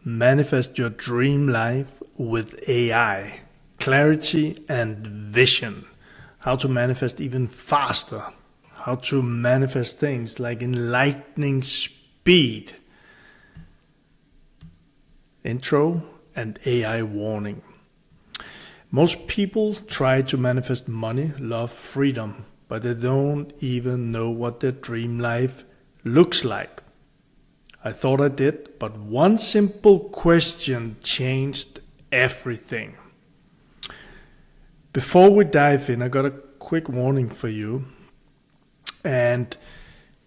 manifest your dream life with AI, clarity and vision. How to manifest even faster. How to manifest things like in lightning speed. Intro and AI warning. Most people try to manifest money, love, freedom, but they don't even know what their dream life looks like. I thought I did, but one simple question changed everything. Before we dive in, I got a quick warning for you. And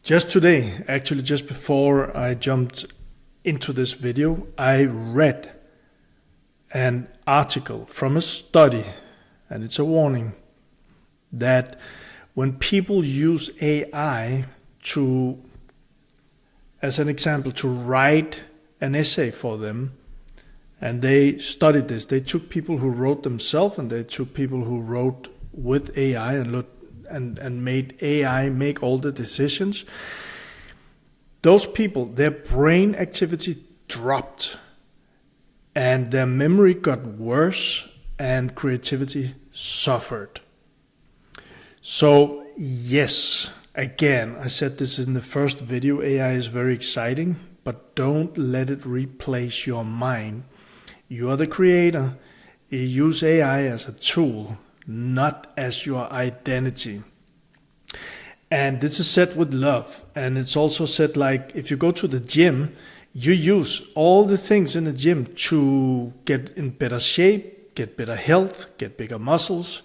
just today, actually just before I jumped into this video, I read an article from a study, and it's a warning, that when people use AI to, as an example, to write an essay for them, and they studied this, they took people who wrote themselves and they took people who wrote with AI and made AI make all the decisions. Those people, their brain activity dropped and their memory got worse and creativity suffered. So yes, again, I said this in the first video, AI is very exciting, but don't let it replace your mind. You are the creator. You use AI as a tool, not as your identity. And this is said with love. And it's also said like, if you go to the gym, you use all the things in the gym to get in better shape, get better health, get bigger muscles.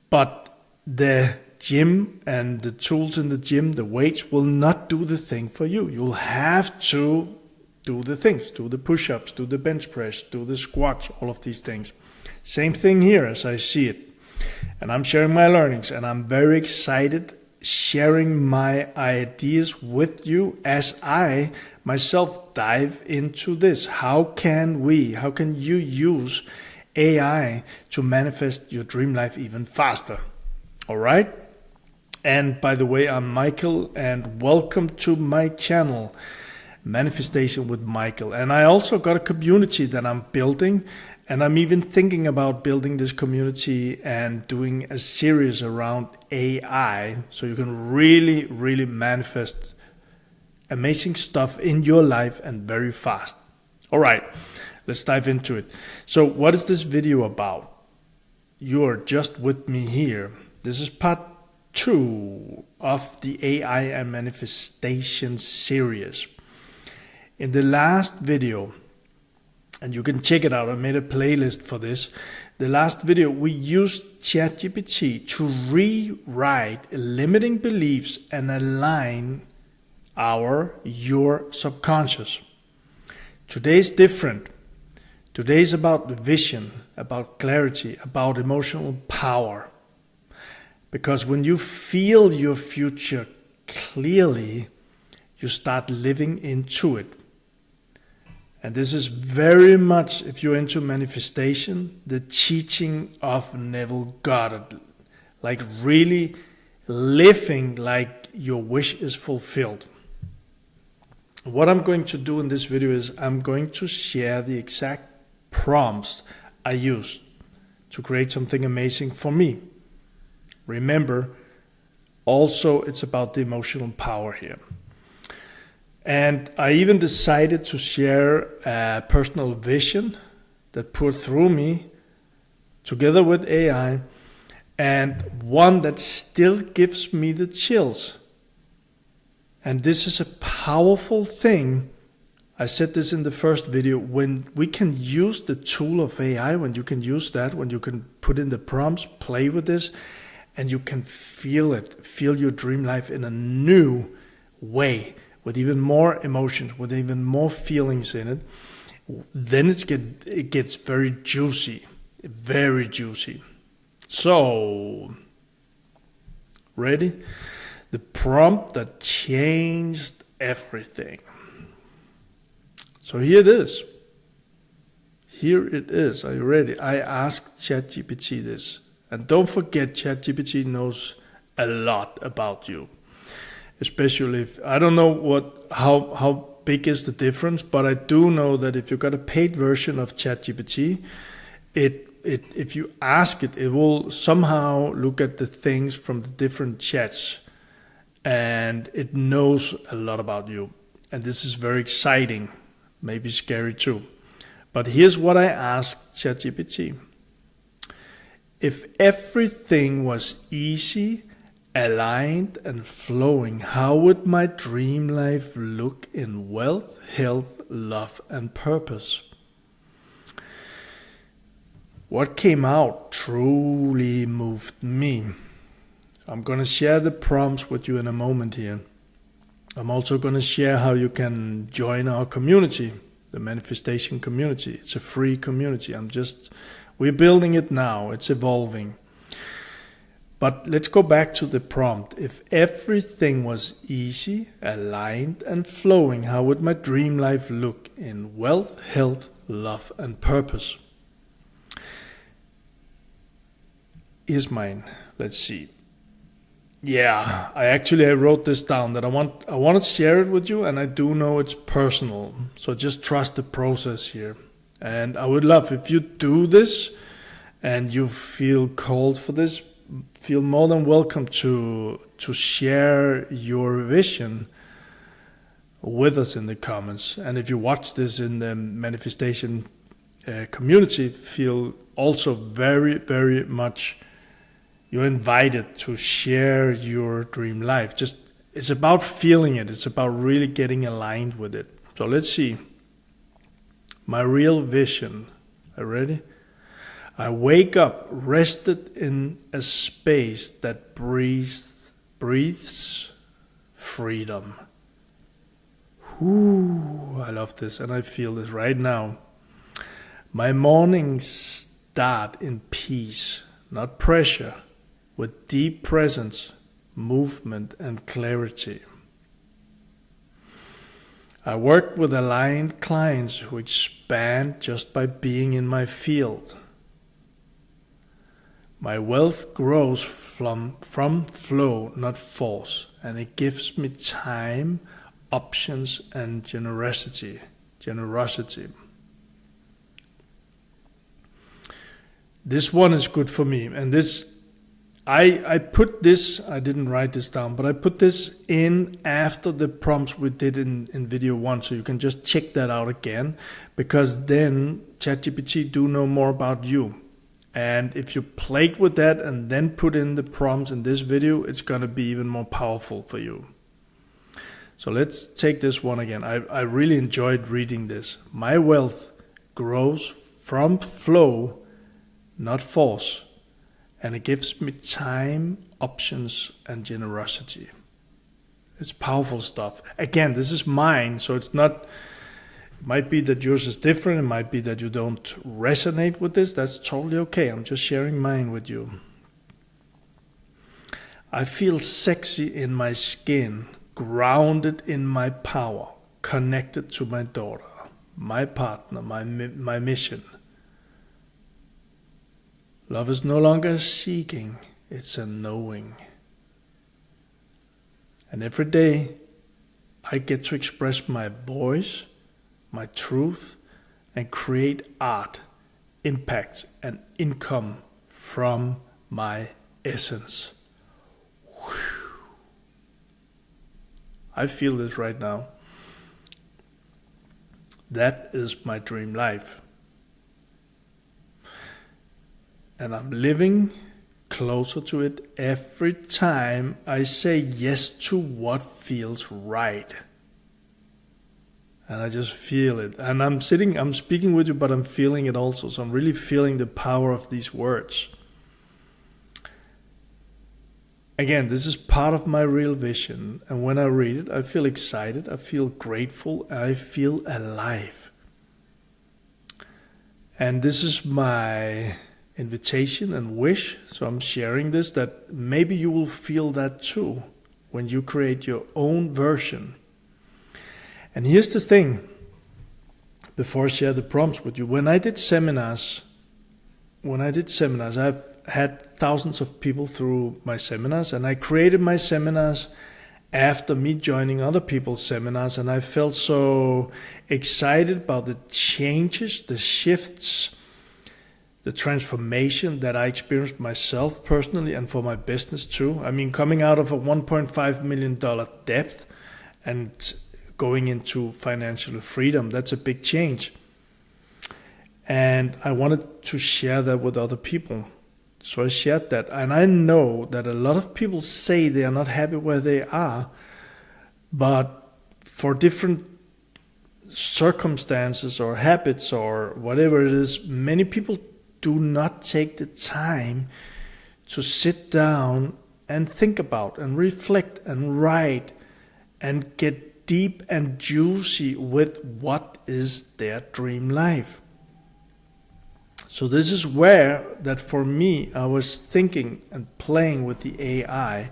But the gym and the tools in the gym, the weights, will not do the thing for you. You'll have to do the things, do the push-ups, do the bench press, do the squats, all of these things. Same thing here as I see it. And I'm sharing my learnings, and I'm very excited sharing my ideas with you as I myself dive into this. How can you use AI to manifest your dream life even faster? All right? And by the way, I'm Michael, and welcome to my channel, Manifestation with Michael. And I also got a community that I'm building, and I'm even thinking about building this community and doing a series around AI, so you can really, really manifest amazing stuff in your life and very fast. All right, let's dive into it. So what is this video about? You're just with me here. This is part 2 of the AI and manifestation series. In the last video, and you can check it out, I made a playlist for this. The last video, we used ChatGPT to rewrite limiting beliefs and align your subconscious. Today is different. Today is about vision, about clarity, about emotional power. Because when you feel your future clearly, you start living into it. And this is very much, if you're into manifestation, the teaching of Neville Goddard. Like really living like your wish is fulfilled. What I'm going to do in this video is I'm going to share the exact prompts I used to create something amazing for me. Remember, also it's about the emotional power here. And I even decided to share a personal vision that poured through me together with AI, and one that still gives me the chills. And this is a powerful thing. I said this in the first video, when we can use the tool of AI, when you can use that, when you can put in the prompts, play with this, and you can feel it, feel your dream life in a new way, with even more emotions, with even more feelings in it, then it gets very juicy, very juicy. So, ready? The prompt that changed everything. So here it is. Here it is. Are you ready? I asked ChatGPT this. And don't forget, ChatGPT knows a lot about you. Especially if, I don't know how big is the difference, but I do know that if you got a paid version of ChatGPT, if you ask it, it will somehow look at the things from the different chats, and it knows a lot about you. And this is very exciting, maybe scary too. But here's what I asked ChatGPT. If everything was easy, aligned and flowing, how would my dream life look in wealth, health, love and purpose? What came out truly moved me. I'm going to share the prompts with you in a moment here. I'm also going to share how you can join our community, the manifestation community. It's a free community. We're building it now. It's evolving. But let's go back to the prompt. If everything was easy, aligned and flowing, how would my dream life look in wealth, health, love and purpose? Here's mine. Let's see. Yeah, I wrote this down that I want to share it with you, and I do know it's personal. So just trust the process here. And I would love if you do this and you feel called for this, feel more than welcome to share your vision with us in the comments. And if you watch this in the manifestation community, feel also very, very much you're invited to share your dream life. It's about feeling it. It's about really getting aligned with it. So let's see. My real vision. Are you ready? I wake up rested in a space that breathes freedom. Ooh, I love this, and I feel this right now. My mornings start in peace, not pressure, with deep presence, movement, and clarity. I work with aligned clients who expand just by being in my field. My wealth grows from flow, not force, and it gives me time, options, and generosity. This one is good for me, and this I put this, I didn't write this down, but I put this in after the prompts we did in video 1, so you can just check that out again, because then ChatGPT do know more about you. And if you played with that and then put in the prompts in this video, it's going to be even more powerful for you. So let's take this one again. I really enjoyed reading this. My wealth grows from flow, not force. And it gives me time, options, and generosity. It's powerful stuff. Again, this is mine, so it's not... It might be that yours is different. It might be that you don't resonate with this. That's totally okay. I'm just sharing mine with you. I feel sexy in my skin, grounded in my power, connected to my daughter, my partner, my mission. Love is no longer a seeking, it's a knowing. And every day I get to express my voice, my truth, and create art, impact, and income from my essence. Whew. I feel this right now. That is my dream life. And I'm living closer to it every time I say yes to what feels right. And I just feel it. And I'm speaking with you, but I'm feeling it also. So I'm really feeling the power of these words. Again, this is part of my real vision. And when I read it, I feel excited, I feel grateful, and I feel alive. And this is my invitation and wish, so I'm sharing this, that maybe you will feel that too when you create your own version. And here's the thing, before I share the prompts with you, when I did seminars, I've had thousands of people through my seminars, and I created my seminars after me joining other people's seminars, and I felt so excited about the changes, the shifts, the transformation that I experienced myself personally and for my business too. I mean, coming out of a $1.5 million debt and going into financial freedom, that's a big change. And I wanted to share that with other people. So I shared that. And I know that a lot of people say they are not happy where they are, but for different circumstances or habits or whatever it is, many people do not take the time to sit down and think about and reflect and write and get deep and juicy with what is their dream life. So this is where that for me, I was thinking and playing with the AI.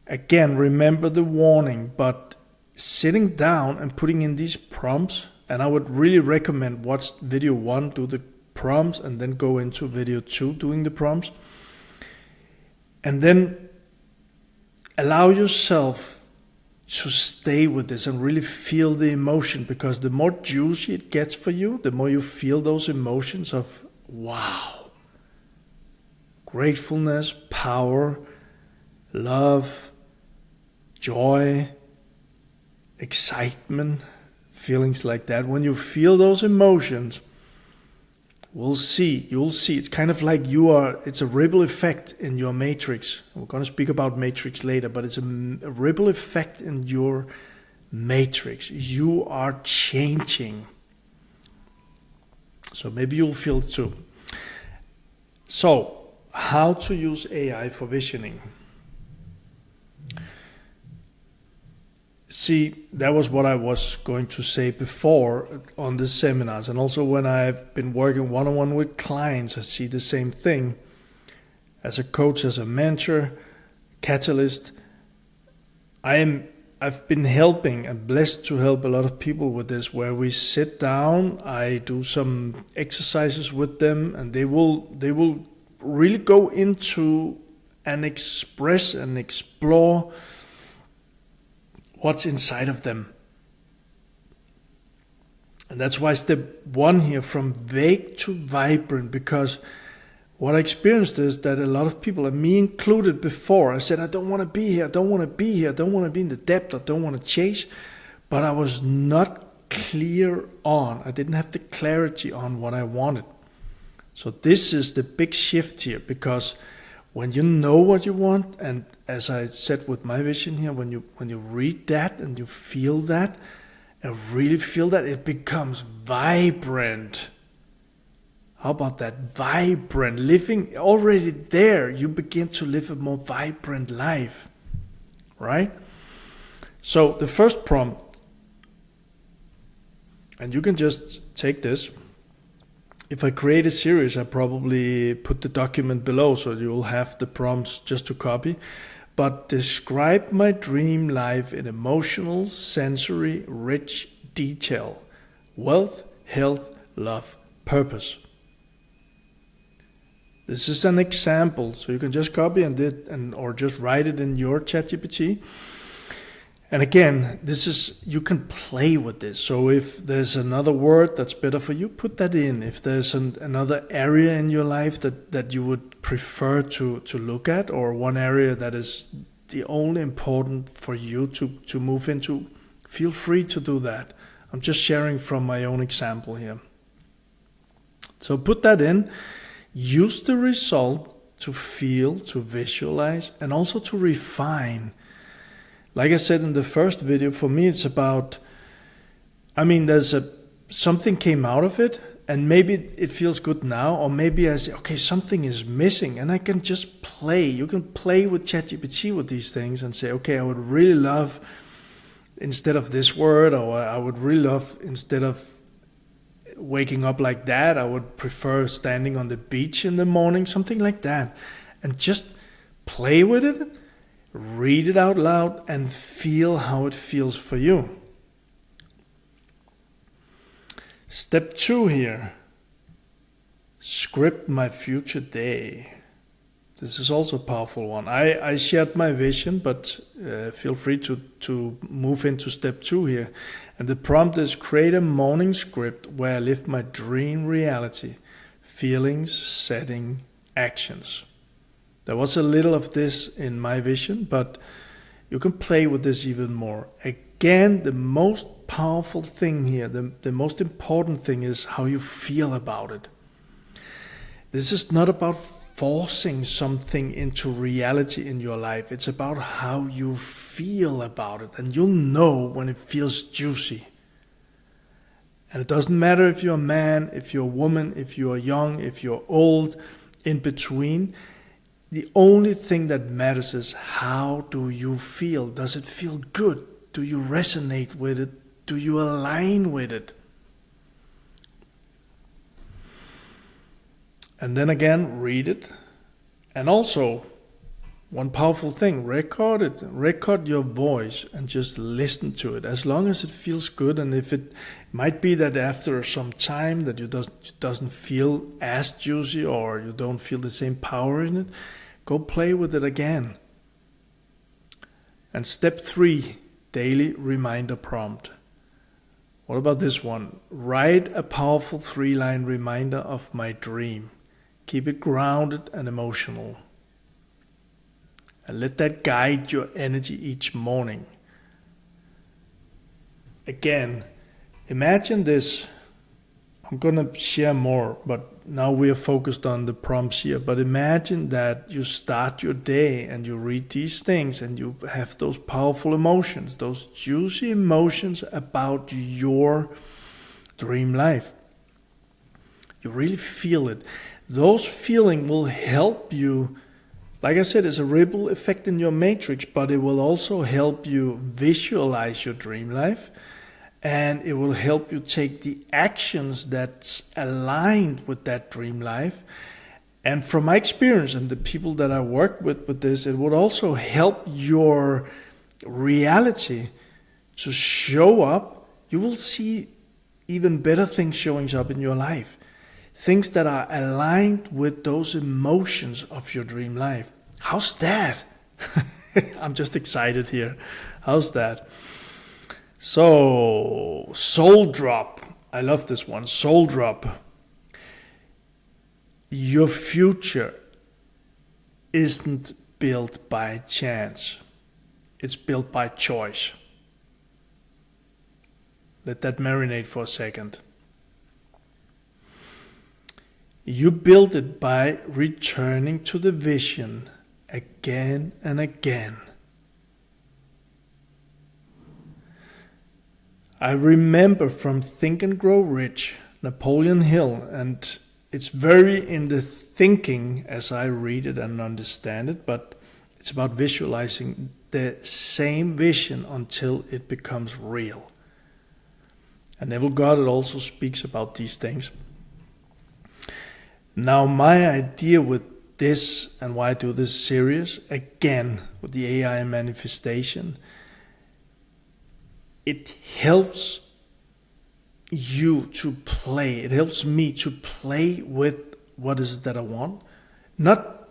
Again, remember the warning, but sitting down and putting in these prompts, and I would really recommend watch video 1, do the prompts, and then go into video 2 doing the prompts. And then allow yourself to stay with this and really feel the emotion, because the more juicy it gets for you, the more you feel those emotions of wow, gratefulness, power, love, joy, excitement, feelings like that. When you feel those emotions, you'll see, it's kind of like it's a ripple effect in your matrix. We're going to speak about matrix later, but it's a ripple effect in your matrix. You are changing. So maybe you'll feel it too. So, how to use AI for visioning? See, that was what I was going to say before on the seminars, and also when I've been working one-on-one with clients, I see the same thing. As a coach, as a mentor, catalyst, I've been helping and blessed to help a lot of people with this, where we sit down, I do some exercises with them, and they will really go into and express and explore what's inside of them. And that's why step 1 here, from vague to vibrant, because what I experienced is that a lot of people, and me included before, I said, I don't want to be here, I don't want to be here, I don't want to be in the depth, I don't want to chase, but I was not clear on, I didn't have the clarity on what I wanted. So this is the big shift here, because when you know what you want, and as I said with my vision here, when you read that and you feel that, and really feel that, it becomes vibrant. How about that? Vibrant. Living already there, you begin to live a more vibrant life. Right? So the first prompt, and you can just take this. If I create a series, I probably put the document below, so you will have the prompts just to copy. But describe my dream life in emotional, sensory, rich detail. Wealth, health, love, purpose. This is an example, so you can just copy or just write it in your ChatGPT. And again, you can play with this. So if there's another word that's better for you, put that in. If there's another area in your life that you would prefer to look at, or one area that is the only important for you to move into, feel free to do that. I'm just sharing from my own example here. So put that in. Use the result to feel, to visualize, and also to refine. Like I said in the first video, for me it's about, something came out of it, and maybe it feels good now, or maybe I say, okay, something is missing, and I can just play. You can play with ChatGPT with these things and say, okay, I would really love, instead of this word, or I would really love, instead of waking up like that, I would prefer standing on the beach in the morning, something like that. And just play with it, read it out loud, and feel how it feels for you. Step 2 here. Script my future day. This is also a powerful one. I shared my vision, but feel free to move into step 2 here. And the prompt is: create a morning script where I live my dream reality. Feelings, setting, actions. There was a little of this in my vision, but you can play with this even more. Again, the most powerful thing here, the most important thing is how you feel about it. This is not about forcing something into reality in your life. It's about how you feel about it. And you'll know when it feels juicy. And it doesn't matter if you're a man, if you're a woman, if you're young, if you're old, in between. The only thing that matters is, how do you feel? Does it feel good? Do you resonate with it? Do you align with it? And then again, read it. And also, one powerful thing, record it. Record your voice and just listen to it. As long as it feels good, and if it might be that after some time that you doesn't feel as juicy, or you don't feel the same power in it, go play with it again. And step 3, daily reminder prompt. What about this one? Write a powerful 3-line reminder of my dream. Keep it grounded and emotional. And let that guide your energy each morning. Again, imagine this. I'm going to share more, but now we are focused on the prompts here. But imagine that you start your day and you read these things and you have those powerful emotions, those juicy emotions about your dream life. You really feel it. Those feelings will help you. Like I said, it's a ripple effect in your matrix, but it will also help you visualize your dream life. And it will help you take the actions that's aligned with that dream life. And from my experience and the people that I work with this, it would also help your reality to show up. You will see even better things showing up in your life. Things that are aligned with those emotions of your dream life. How's that? I'm just excited here. How's that? So, soul drop. I love this one. Soul drop. Your future isn't built by chance. It's built by choice. Let that marinate for a second. You build it by returning to the vision again and again. I remember from Think and Grow Rich, Napoleon Hill, and it's very in the thinking as I read it and understand it, but it's about visualizing the same vision until it becomes real. And Neville Goddard also speaks about these things. Now, my idea with this and why I do this series, again, with the AI manifestation, it helps you to play. It helps me to play with what is it that I want. Not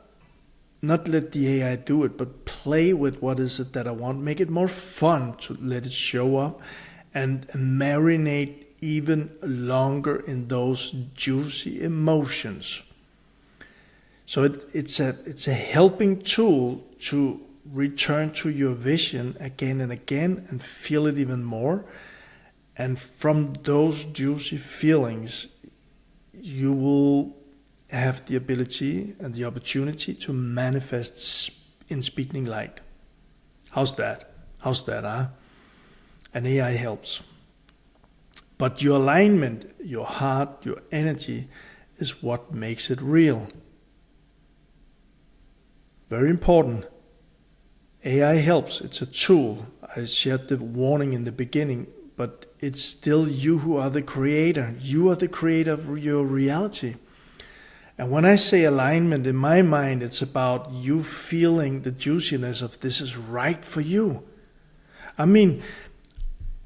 let the AI do it, but play with what is it that I want. Make it more fun to let it show up and marinate even longer in those juicy emotions. So it's a helping tool to return to your vision again and again and feel it even more. And from those juicy feelings, you will have the ability and the opportunity to manifest in speaking light. How's that? Huh? And AI helps. But your alignment, your heart, your energy is what makes it real. Very important. AI helps. It's a tool. I shared the warning in the beginning, but it's still you who are the creator. You are the creator of your reality. And when I say alignment, in my mind, it's about you feeling the juiciness of this is right for you. I mean,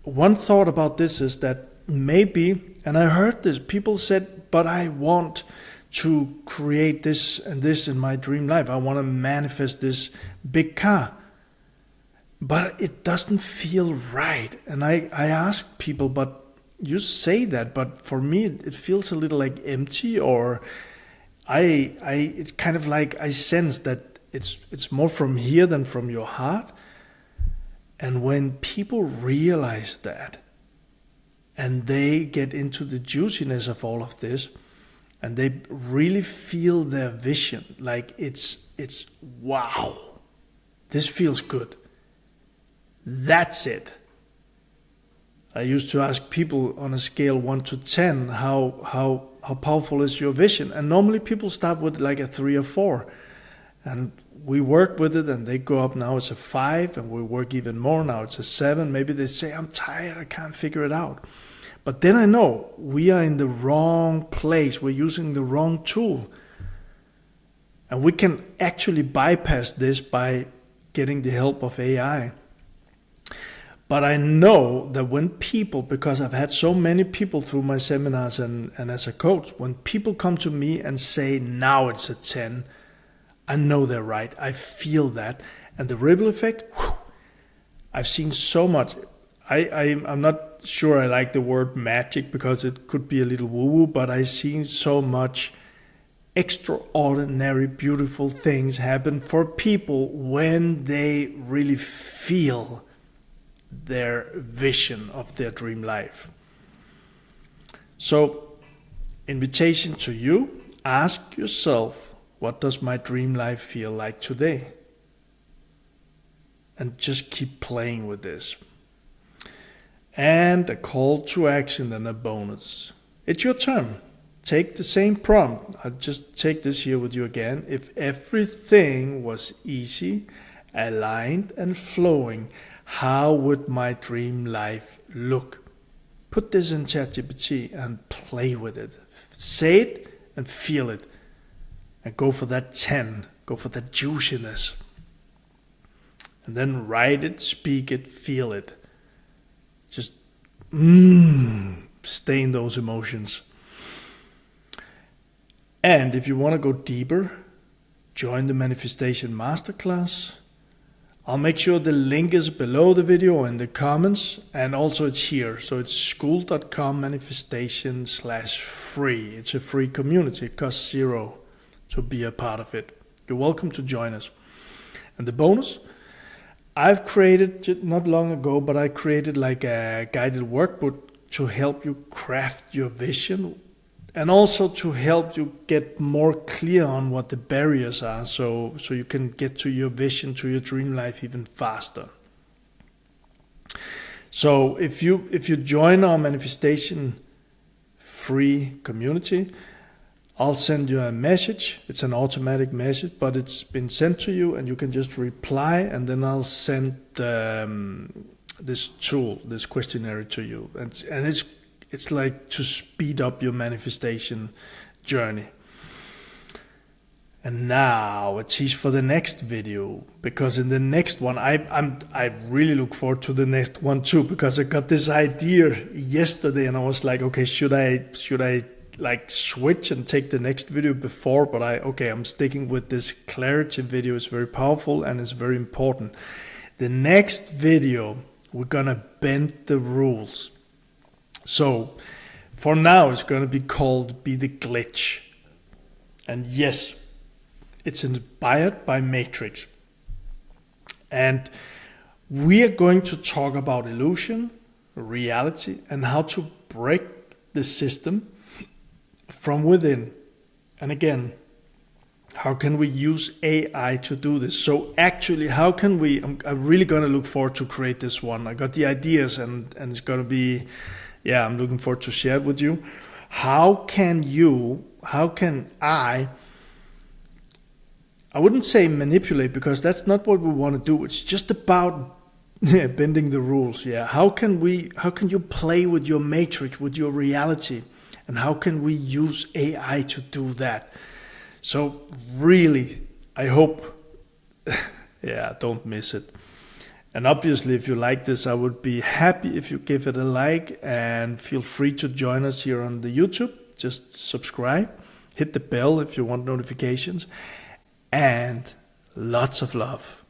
one thought about this is that maybe, and I heard this, people said, but I want to create this and this in my dream life. I want to manifest this big car. But it doesn't feel right. And I ask people, but you say that, but for me it feels a little like empty, or it's kind of like I sense that it's more from here than from your heart. And when people realize that, and they get into the juiciness of all of this, and they really feel their vision, like it's wow, this feels good. That's it. I used to ask people on a scale 1 to 10, how powerful is your vision? And normally people start with like a 3 or 4. And we work with it, and they go up, now it's a 5, and we work even more, now it's a 7. Maybe they say, I'm tired, I can't figure it out. But then I know we are in the wrong place, we're using the wrong tool. And we can actually bypass this by getting the help of AI. But I know that when people, because I've had so many people through my seminars and as a coach, when people come to me and say, now it's a 10, I know they're right. I feel that. And the ripple effect, whew, I've seen so much. I'm not sure I like the word magic because it could be a little woo-woo, but I've seen so much extraordinary, beautiful things happen for people when they really feel their vision of their dream life. So, invitation to you, ask yourself, what does my dream life feel like today? And just keep playing with this. And a call to action and a bonus. It's your turn. Take the same prompt. I'll just take this here with you again. If everything was easy, aligned and flowing, how would my dream life look? Put this in ChatGPT and play with it. Say it and feel it. And go for that 10. Go for that juiciness. And then write it, speak it, feel it. Just stay in those emotions. And if you want to go deeper, join the Manifestation Masterclass. I'll make sure the link is below the video or in the comments, and also it's here. So it's school.com/manifestation/free. It's a free community. It costs $0 to be a part of it. You're welcome to join us. And the bonus, I've created not long ago, but I created like a guided workbook to help you craft your vision, and also to help you get more clear on what the barriers are, so you can get to your vision, to your dream life even faster. So if you join our manifestation free community, I'll send you a message. It's an automatic message, but it's been sent to you, and you can just reply, and then I'll send this tool, this questionnaire to you, and it's like to speed up your manifestation journey. And now a tease for the next video, because in the next one, I really look forward to the next one too, because I got this idea yesterday, and I was like, okay, should I like switch and take the next video before? But I'm sticking with this clarity video. It's very powerful and it's very important. The next video, we're gonna bend the rules. So for now, it's going to be called Be the Glitch. And yes, it's inspired by Matrix. And we are going to talk about illusion, reality, and how to break the system from within. And again, how can we use AI to do this? So actually, how can we, I'm really going to look forward to create this one. I got the ideas, and it's going to be, I'm looking forward to share it with you. How can I wouldn't say manipulate, because that's not what we want to do. It's just about bending the rules. How can you play with your matrix, with your reality? And how can we use AI to do that? So really, I hope, don't miss it. And obviously, if you like this, I would be happy if you give it a like, and feel free to join us here on the YouTube. Just subscribe, hit the bell if you want notifications, and lots of love.